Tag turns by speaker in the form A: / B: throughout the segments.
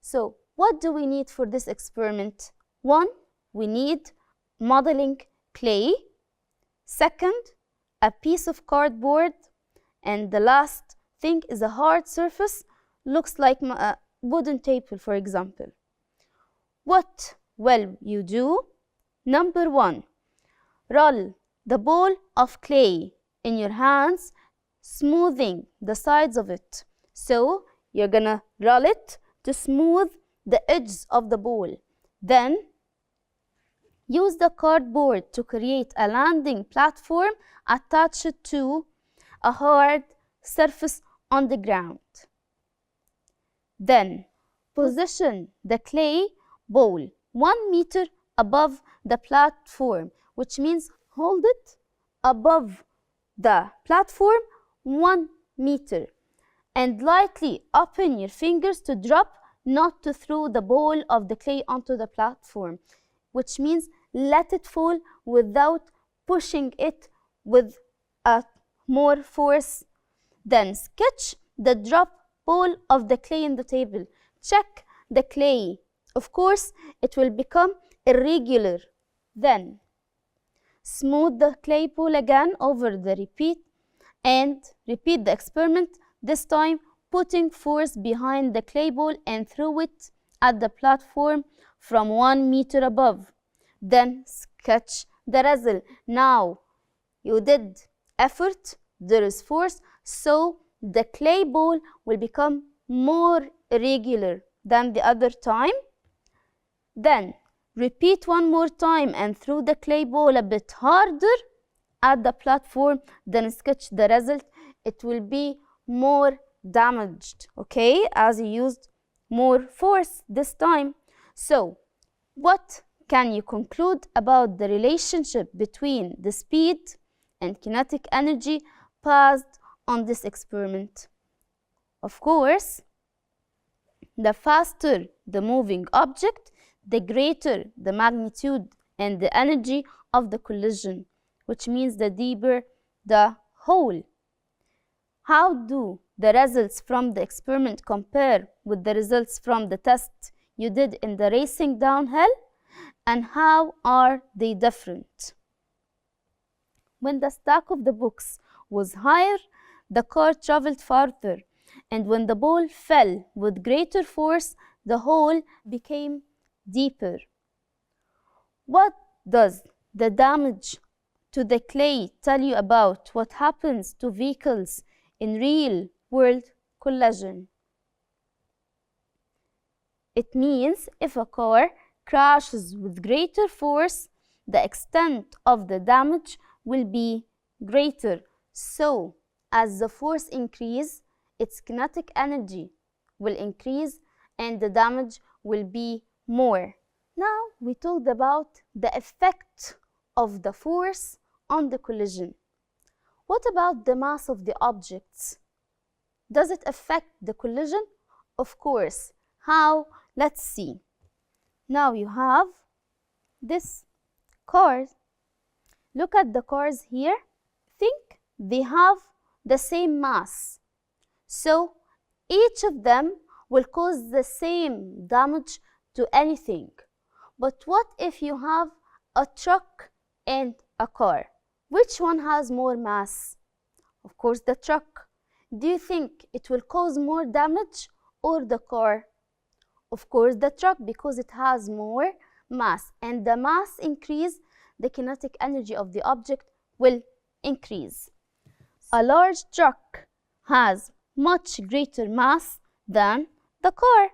A: So what do we need for this experiment? One, we need modeling clay. Second, a piece of cardboard. And the last thing is a hard surface, looks like a wooden table, for example. What will you do? Number one, roll the ball of clay in your hands, smoothing the sides of it. So you're gonna roll it to smooth the edges of the ball. Then use the cardboard to create a landing platform attached to a hard surface on the ground. Then position the clay ball 1 meter above the platform, which means hold it above the platform 1 meter, and lightly open your fingers to drop, not to throw the ball of the clay onto the platform, which means let it fall without pushing it with a more force. Then sketch the drop ball of the clay in the table. Check the clay. Of course, it will become irregular. Then smooth the clay ball again over the repeat the experiment, this time putting force behind the clay ball and throw it at the platform from 1 meter above. Then sketch the result. Now you did effort, there is force, so the clay ball will become more irregular than the other time. Then repeat one more time and throw the clay ball a bit harder at the platform, then sketch the result. It will be more damaged, okay, as you used more force this time. So what can you conclude about the relationship between the speed and kinetic energy passed on this experiment? Of course, the faster the moving object, the greater the magnitude and the energy of the collision, which means the deeper the hole. How do the results from the experiment compare with the results from the test you did in the racing downhill? And how are they different? When the stack of the books was higher, the car traveled farther, and when the ball fell with greater force, the hole became deeper. What does the damage to the clay tell you about what happens to vehicles in real-world collision? It means if a car crashes with greater force, the extent of the damage will be greater. So, as the force increases, its kinetic energy will increase and the damage will be more. Now, we talked about the effect of the force on the collision. What about the mass of the objects? Does it affect the collision? Of course. How? Let's see. Now you have this car. Look at the cars here. Think they have the same mass. So each of them will cause the same damage to anything. But what if you have a truck and a car? Which one has more mass? Of course, the truck. Do you think it will cause more damage or the car? Of course, the truck, because it has more mass. And the mass increase, the kinetic energy of the object will increase. A large truck has much greater mass than the car.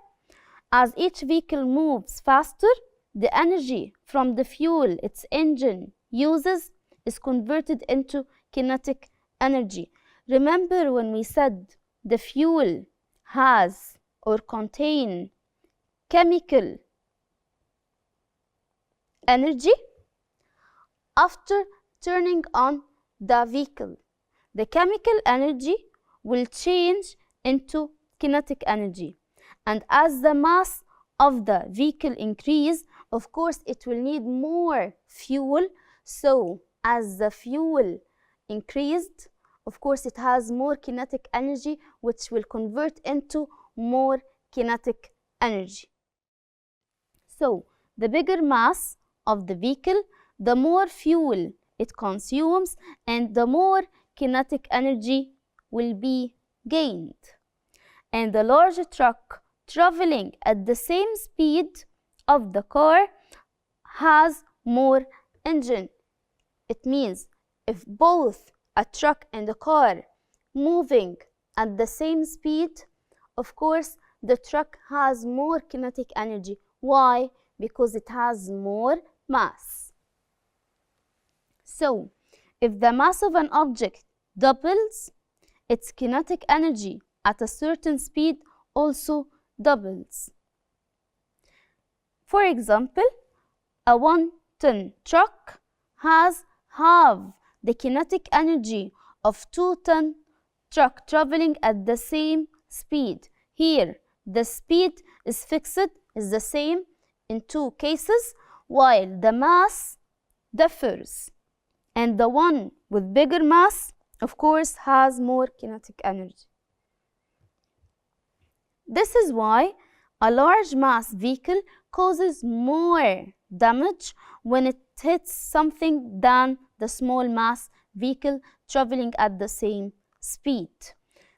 A: As each vehicle moves faster, the energy from the fuel its engine uses is converted into kinetic energy. Remember when we said the fuel has or contain chemical energy? After turning on the vehicle, the chemical energy will change into kinetic energy. And as the mass of the vehicle increase, of course, it will need more fuel. So as the fuel increased, of course, it has more kinetic energy, which will convert into more kinetic energy. So, the bigger mass of the vehicle, the more fuel it consumes and the more kinetic energy will be gained. And the larger truck traveling at the same speed of the car has more engine. It means if both a truck and a car moving at the same speed, of course the truck has more kinetic energy. Why? Because it has more mass. So, if the mass of an object doubles, its kinetic energy at a certain speed also doubles. For example, a 1-ton truck has half the kinetic energy of 2-ton truck traveling at the same speed. Here, the speed is fixed, is the same in two cases, while the mass differs. And the one with bigger mass, of course, has more kinetic energy. This is why a large mass vehicle causes more damage when it hits something than the small mass vehicle traveling at the same speed.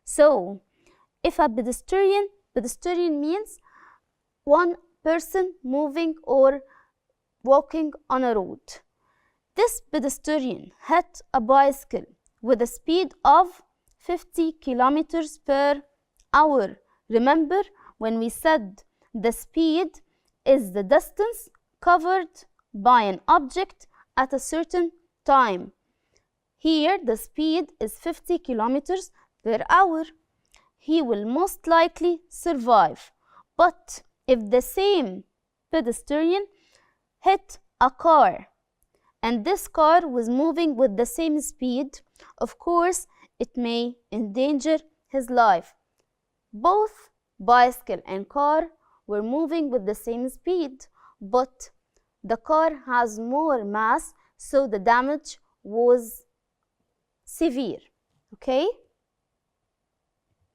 A: So, if a pedestrian means one person moving or walking on a road. This pedestrian hit a bicycle with a speed of 50 kilometers per hour. Remember when we said the speed is the distance covered by an object at a certain time. Here the speed is 50 kilometers per hour. He will most likely survive. But if the same pedestrian hit a car and this car was moving with the same speed, of course it may endanger his life. Both bicycle and car were moving with the same speed, but the car has more mass, so the damage was severe. Okay?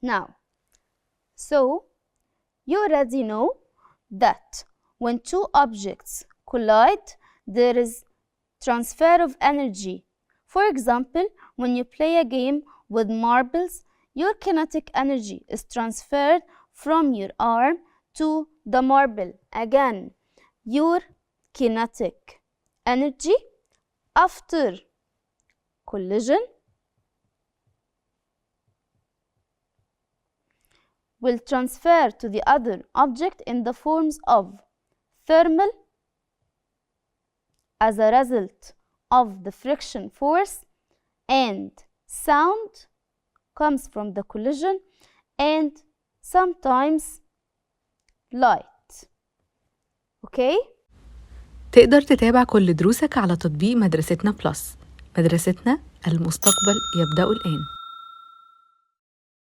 A: Now, so you already know that when two objects collide, there is transfer of energy. For example, when you play a game with marbles, your kinetic energy is transferred from your arm to the marble. Again, your kinetic energy after collision will transfer to the other object in the forms of thermal as a result of the friction force, and sound comes from the collision, and sometimes light. Okay?
B: تقدر تتابع كل دروسك على تطبيق مدرستنا بلس. مدرستنا، المستقبل يبدأ الآن.